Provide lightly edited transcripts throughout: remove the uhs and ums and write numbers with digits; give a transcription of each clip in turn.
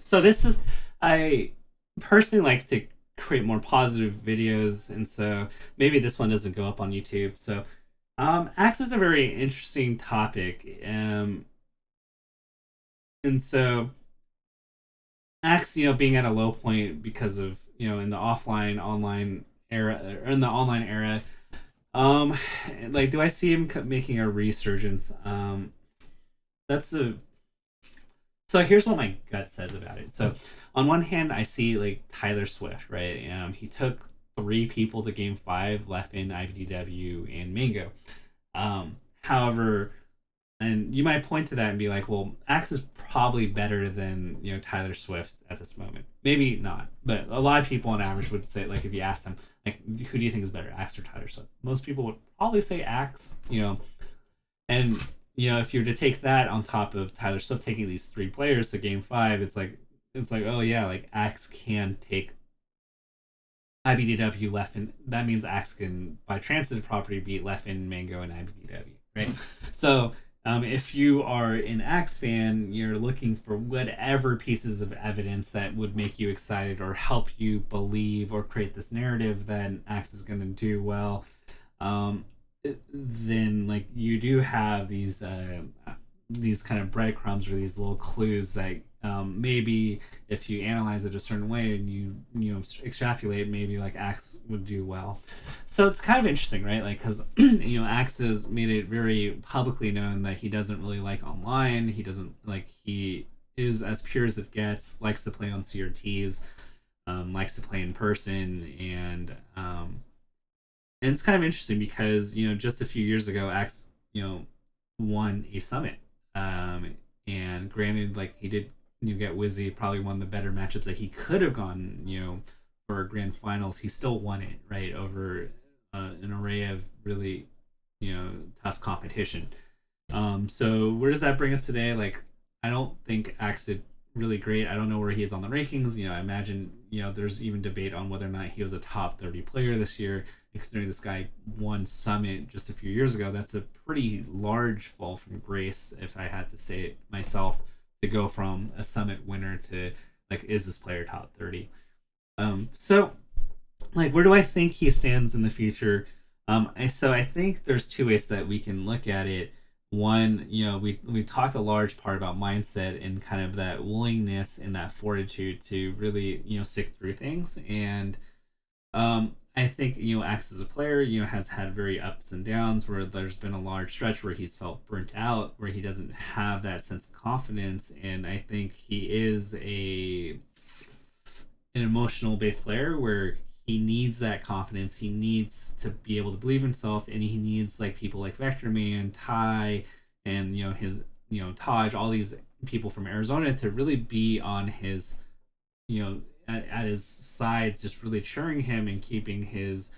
So this is I personally like to create more positive videos, and so maybe this one doesn't go up on YouTube. So Axe is a very interesting topic, and so Axe, being at a low point because of in the offline online era or in the online era. Um, like, do I see him making a resurgence? That's a So here's what my gut says about it. So on one hand, I see like Tyler Swift, right? He took three people to Game Five, left in IBDW and Mango. However, and you might point to that and be like, well, Axe is probably better than Tyler Swift at this moment. Maybe not, but a lot of people on average would say, like, if you ask them, like, who do you think is better, Axe or Tyler Swift? Most people would probably say Axe, and if you were to take that on top of Tyler Swift taking these three players to Game Five, it's like, oh yeah, like Axe can take IBDW, left, and that means Axe can by transitive property beat left in Mango and IBDW, right? So if you are an Axe fan, you're looking for whatever pieces of evidence that would make you excited or help you believe or create this narrative that Axe is going to do well. Um, then like you do have these kind of breadcrumbs or these little clues that maybe if you analyze it a certain way and extrapolate, maybe like Axe would do well. So it's kind of interesting, right? Like, because Axe has made it very publicly known that he doesn't really like online. He doesn't like he is as pure as it gets. Likes to play on CRTs. Likes to play in person, and it's kind of interesting because just a few years ago, Axe won a summit, and granted, like he did get Wizzy, probably one of the better matchups that he could have gone for grand finals. He still won it, right, over an array of really tough competition. So where does that bring us today? Like, I don't think Axe did really great. I don't know where he is on the rankings. I imagine there's even debate on whether or not he was a top 30 player this year. And considering this guy won Summit just a few years ago, that's a pretty large fall from grace, if I had to say it myself, to go from a Summit winner to like, is this player top 30? So like, where do I think he stands in the future? So I think there's two ways that we can look at it. One, we talked a large part about mindset and kind of that willingness and that fortitude to really stick through things. And I think Axe as a player has had very ups and downs where there's been a large stretch where he's felt burnt out, where he doesn't have that sense of confidence. And I think he is an emotional based player where he needs that confidence. He needs to be able to believe in himself, and he needs like people like Vector Man, Ty, and his Taj, all these people from Arizona to really be on his at his sides, just really cheering him and keeping his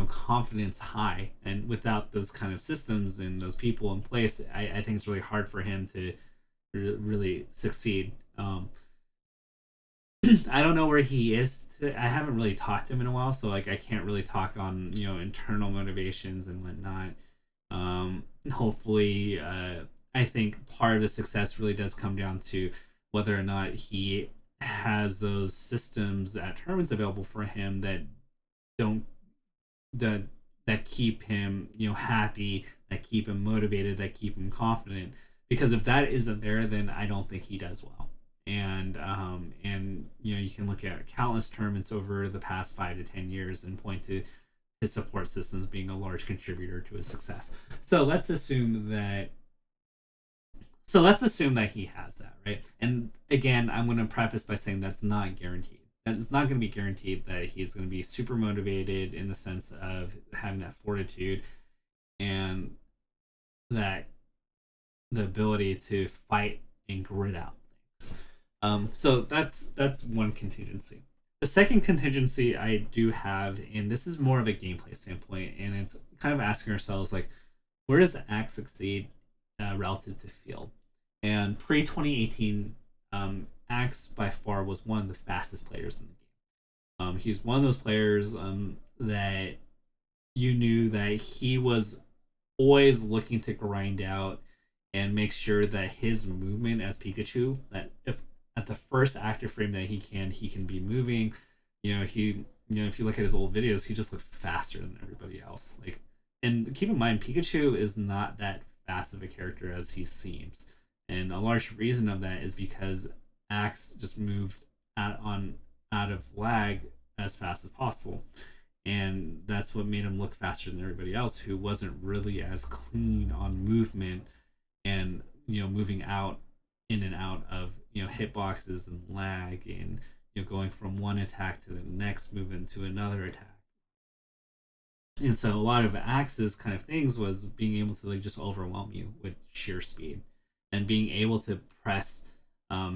confidence high. And without those kind of systems and those people in place, I think it's really hard for him to really succeed. I don't know where he is. I haven't really talked to him in a while, so like I can't really talk on internal motivations and whatnot. Hopefully, I think part of the success really does come down to whether or not he has those systems at tournaments available for him that don't that that keep him happy, that keep him motivated, that keep him confident. Because if that isn't there, then I don't think he does well. And you can look at countless tournaments over the past 5 to 10 years and point to his support systems being a large contributor to his success. So let's assume that he has that, right? And again, I'm going to preface by saying that's not guaranteed. That it's not going to be guaranteed that he's going to be super motivated in the sense of having that fortitude and that the ability to fight and grit out things. So that's one contingency. The second contingency I do have, and this is more of a gameplay standpoint, and it's kind of asking ourselves like, where does Axe succeed relative to field? And pre 2018, Axe by far was one of the fastest players in the game. He's one of those players that you knew that he was always looking to grind out and make sure that his movement as Pikachu, that if at the first active frame that he can be moving. If you look at his old videos, he just looks faster than everybody else. Like, and keep in mind, Pikachu is not that fast of a character as he seems, and a large reason of that is because Axe just moved out of lag as fast as possible, and that's what made him look faster than everybody else, who wasn't really as clean on movement and moving out in and out of hitboxes and lag, and going from one attack to the next movement to another attack. And so a lot of Axe's kind of things was being able to like just overwhelm you with sheer speed, and being able to press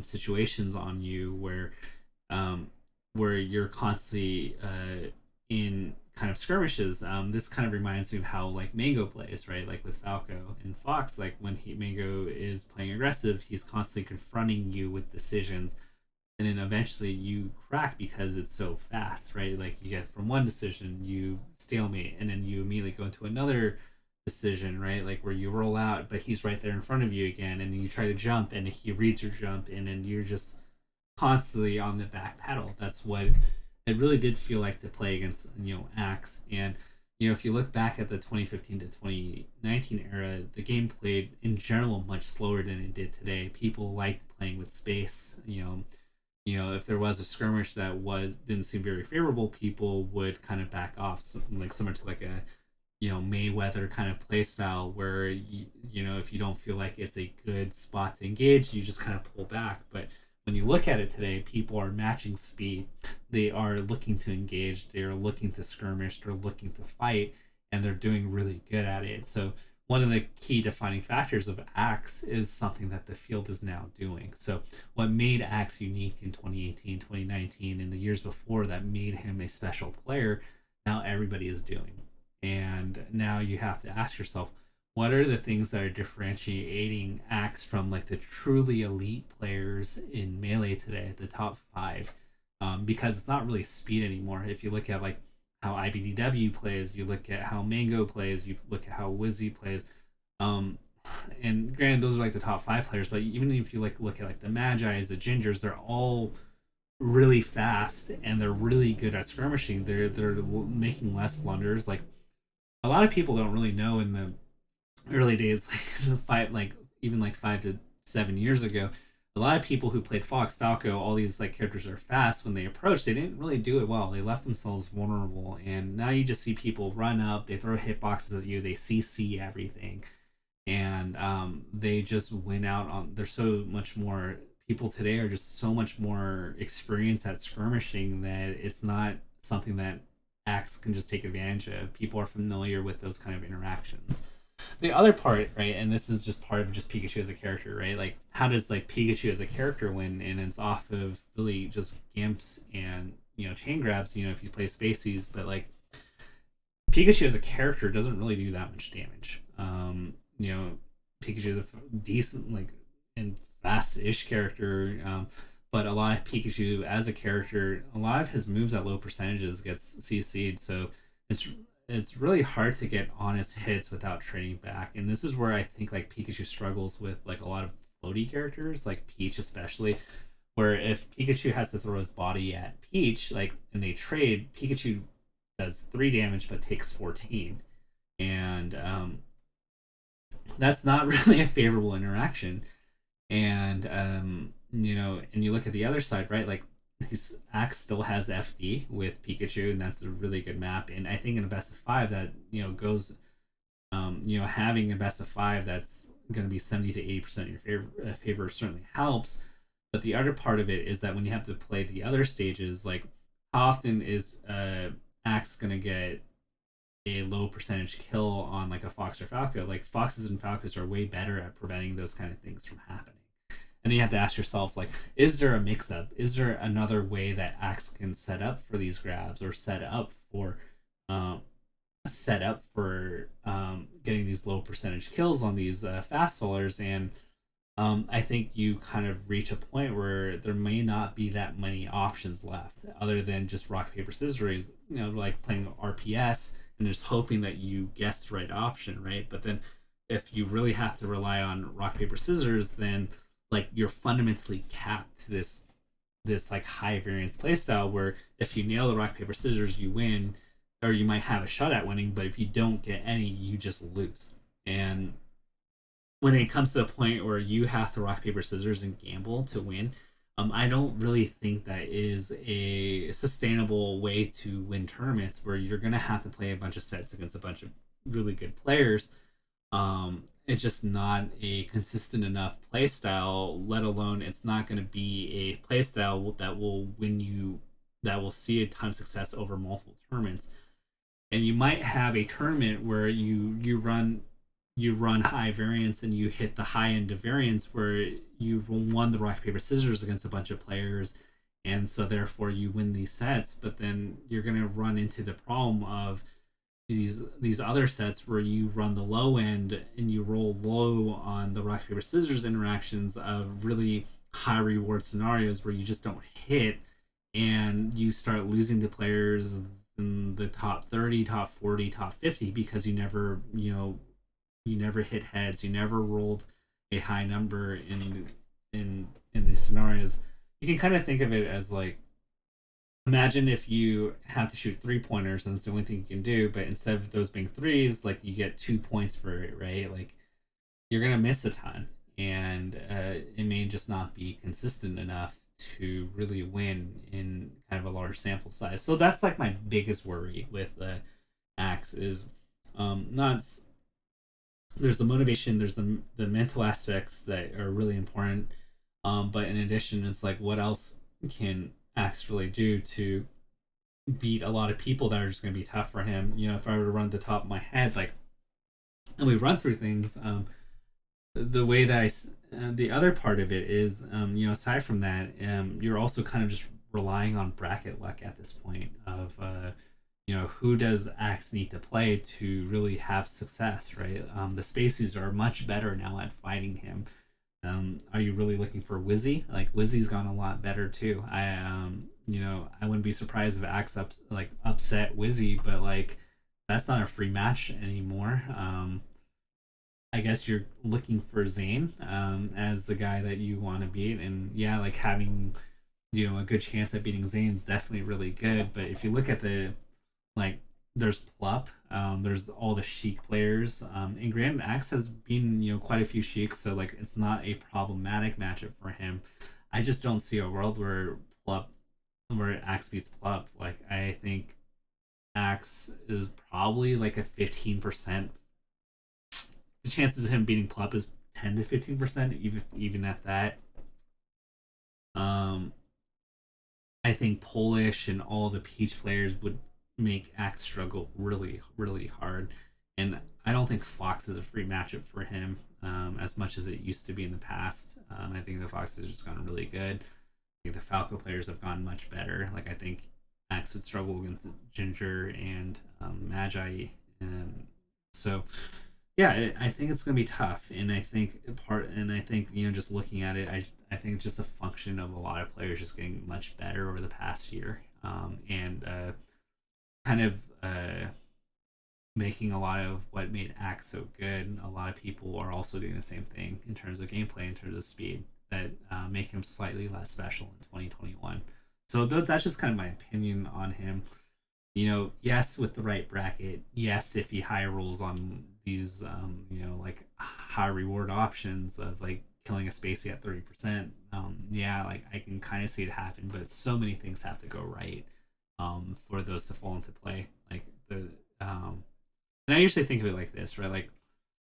situations on you um, where you're constantly in kind of skirmishes. This kind of reminds me of how like Mango plays, right? Like with Falco and Fox, like when Mango is playing aggressive, he's constantly confronting you with decisions, and then eventually you crack because it's so fast, right? Like you get from one decision, you stalemate, and then you immediately go into another decision, right? Like where you roll out, but he's right there in front of you again, and you try to jump, and he reads your jump, and then you're just constantly on the back pedal. That's what it really did feel like to play against Axe. And if you look back at the 2015 to 2019 era, the game played in general much slower than it did today. People liked playing with space. If there was a skirmish that didn't seem very favorable, people would kind of back off, like similar to like a Mayweather kind of play style, where if you don't feel like it's a good spot to engage, you just kind of pull back. But when you look at it today, people are matching speed. They are looking to engage. They are looking to skirmish. They're looking to fight, and they're doing really good at it. So one of the key defining factors of Axe is something that the field is now doing. So what made Axe unique in 2018, 2019, and the years before that made him a special player, now everybody is doing. And now you have to ask yourself, what are the things that are differentiating Axe from like the truly elite players in Melee today, the top five? Because it's not really speed anymore. If you look at like how IBDW plays, you look at how Mango plays, you look at how Wizzy plays. And granted, those are like the top five players, but even if you like look at like the Magi's, the Gingers, they're all really fast and they're really good at skirmishing. They're making less blunders. Like a lot of people don't really know in the early days, like even like 5 to 7 years ago, a lot of people who played Fox, Falco, all these like characters are fast. When they approached, they didn't really do it well. They left themselves vulnerable, and now you just see people run up, they throw hitboxes at you, they CC everything, and they just win out on. They're so much more. People today are just so much more experienced at skirmishing that it's not something that Axe can just take advantage of. People are familiar with those kind of interactions. The other part, right, and this is just part of just Pikachu as a character, right? Like, how does like Pikachu as a character win? And it's off of really just gimps and chain grabs. If you play Spaceys, but like Pikachu as a character doesn't really do that much damage. Pikachu is a decent like and fast-ish character, but a lot of Pikachu as a character, a lot of his moves at low percentages gets CC'd, so it's really hard to get honest hits without trading back. And this is where I think like Pikachu struggles with like a lot of floaty characters, like Peach especially, where if Pikachu has to throw his body at Peach, like, and they trade, Pikachu does 3 damage but takes 14, and that's not really a favorable interaction. And and you look at the other side, right? Like his Axe still has FD with Pikachu, and that's a really good map. And I think in a best of 5 that goes, having a best of 5 that's going to be 70 to 80% in your favor certainly helps. But the other part of it is that when you have to play the other stages, like how often is Axe going to get a low percentage kill on like a Fox or Falco? Like Foxes and Falcos are way better at preventing those kind of things from happening. And then you have to ask yourselves, like, is there a mix-up? Is there another way that Axe can set up for these grabs, or set up for getting these low percentage kills on these fast fallers? And I think you kind of reach a point where there may not be that many options left, other than just rock paper scissors. Like playing RPS and just hoping that you guess the right option, right? But then if you really have to rely on rock paper scissors, then like you're fundamentally capped to this like high variance playstyle where if you nail the rock paper scissors you win, or you might have a shot at winning, but if you don't get any you just lose. And when it comes to the point where you have to rock paper scissors and gamble to win, I don't really think that is a sustainable way to win tournaments where you're gonna have to play a bunch of sets against a bunch of really good players. It's just not a consistent enough play style, let alone it's not going to be a play style that will win you, that will see a ton of success over multiple tournaments. And you might have a tournament where you run high variance and you hit the high end of variance where you won the rock paper scissors against a bunch of players, and so therefore you win these sets. But then you're going to run into the problem of these other sets where you run the low end and you roll low on the rock paper scissors interactions of really high reward scenarios where you just don't hit, and you start losing to players in the top 30, top 40, top 50 because you never hit heads, you never rolled a high number in these scenarios. You can kind of think of it as like, imagine if you have to shoot 3 pointers and it's the only thing you can do, but instead of those being threes, like you get 2 points for it, right? Like you're gonna miss a ton, and it may just not be consistent enough to really win in kind of a large sample size. So that's like my biggest worry with the axe is not there's the motivation, there's the mental aspects that are really important, but in addition, it's like what else can Axe really do to beat a lot of people that are just going to be tough for him. If I were to run the top of my head, like, and we run through things, the way that the other part of it is, aside from that, you're also kind of just relying on bracket luck at this point of, who does Axe need to play to really have success, right? The spaces are much better now at fighting him. Are you really looking for Wizzy? Like Wizzy's gone a lot better too. I wouldn't be surprised if Axe upset Wizzy, but like that's not a free match anymore. I guess you're looking for Zane as the guy that you want to beat, and yeah, like having a good chance at beating Zane's definitely really good. But if you look at the like, there's Plup, there's all the Sheik players, and Grand Axe has been quite a few Sheiks, so like it's not a problematic matchup for him. I just don't see a world where Axe beats Plup. Like I think Axe is probably like a 15%. The chances of him beating Plup is 10 to 15%, even at that. Um, I think Polish and all the Peach players would make Axe struggle really, really hard. And I don't think Fox is a free matchup for him as much as it used to be in the past. I think the Fox has just gotten really good. I think the Falco players have gone much better. Like I think Axe would struggle against Ginger and Magi, and so yeah, I think it's gonna be tough. And I think just looking at it, I think it's just a function of a lot of players just getting much better over the past year, and kind of making a lot of what made Axe so good. A lot of people are also doing the same thing in terms of gameplay, in terms of speed, that make him slightly less special in 2021. So that's just kind of my opinion on him. Yes, with the right bracket. Yes, if he high rolls on these, like high reward options of like killing a Spacey at 30%. Yeah, like I can kind of see it happen, but so many things have to go right for those to fall into play. Like and I usually think of it like this, right? Like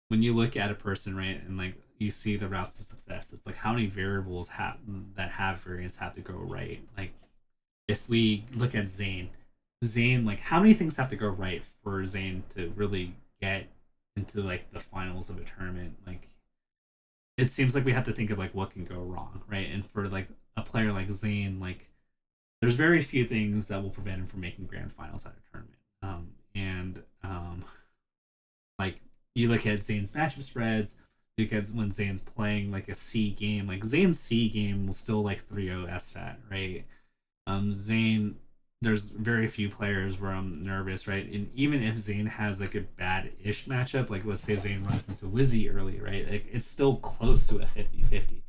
when you look at a person, right, and like you see the routes to success, it's like how many variables have variance have to go right. Like if we look at Zane, like how many things have to go right for Zane to really get into like the finals of a tournament? Like it seems like we have to think of like what can go wrong, right? And for like a player like Zane, like there's very few things that will prevent him from making grand finals at a tournament. And like you look at Zane's matchup spreads, because when Zane's playing like a C game, like Zane's C game will still like 3-0 SFAT, right? Zane there's very few players where I'm nervous, right? And even if Zane has like a bad-ish matchup, like let's say Zane runs into Wizzy early, right? Like it's still close to a 50-50.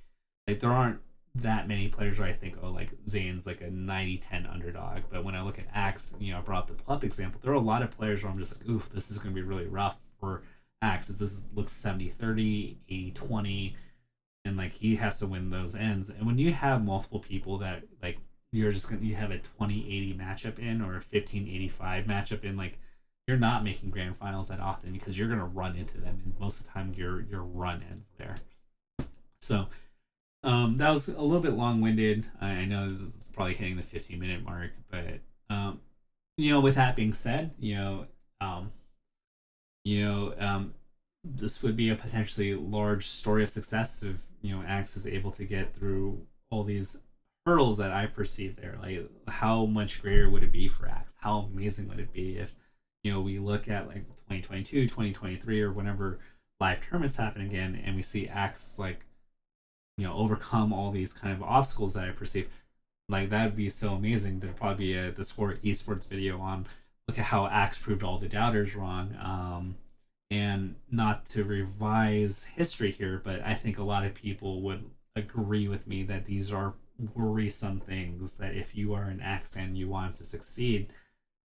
Like there aren't that many players where I think, oh, like Zane's like a 90-10 underdog. But when I look at Axe, I brought up the Plup example, there are a lot of players where I'm just like, oof, this is going to be really rough for Axe. This looks 70-30, 80-20, and like he has to win those ends. And when you have multiple people that like you have a 20-80 matchup in or a 15-85 matchup in, like you're not making grand finals that often because you're gonna run into them, and most of the time your run ends there. So that was a little bit long winded. I know this is probably hitting the 15-minute mark, but with that being said, um, you know, this would be a potentially large story of success if Axe is able to get through all these hurdles that I perceive there. Like, how much greater would it be for Axe? How amazing would it be if we look at like 2022, 2023, or whenever live tournaments happen again, and we see Axe like overcome all these kind of obstacles that I perceive. Like that would be so amazing. There'd probably be the Score Esports video on look at how Axe proved all the doubters wrong. And not to revise history here, but I think a lot of people would agree with me that these are worrisome things that if you are an Axe fan, you want him to succeed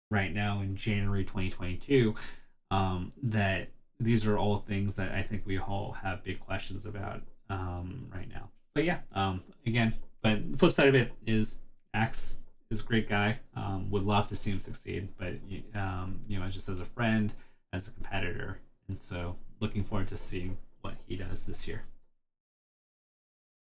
right now in January 2022, that these are all things that I think we all have big questions about right now. But yeah, again, but the flip side of it is Axe is a great guy. Would love to see him succeed, but just as a friend, as a competitor, and so looking forward to seeing what he does this year.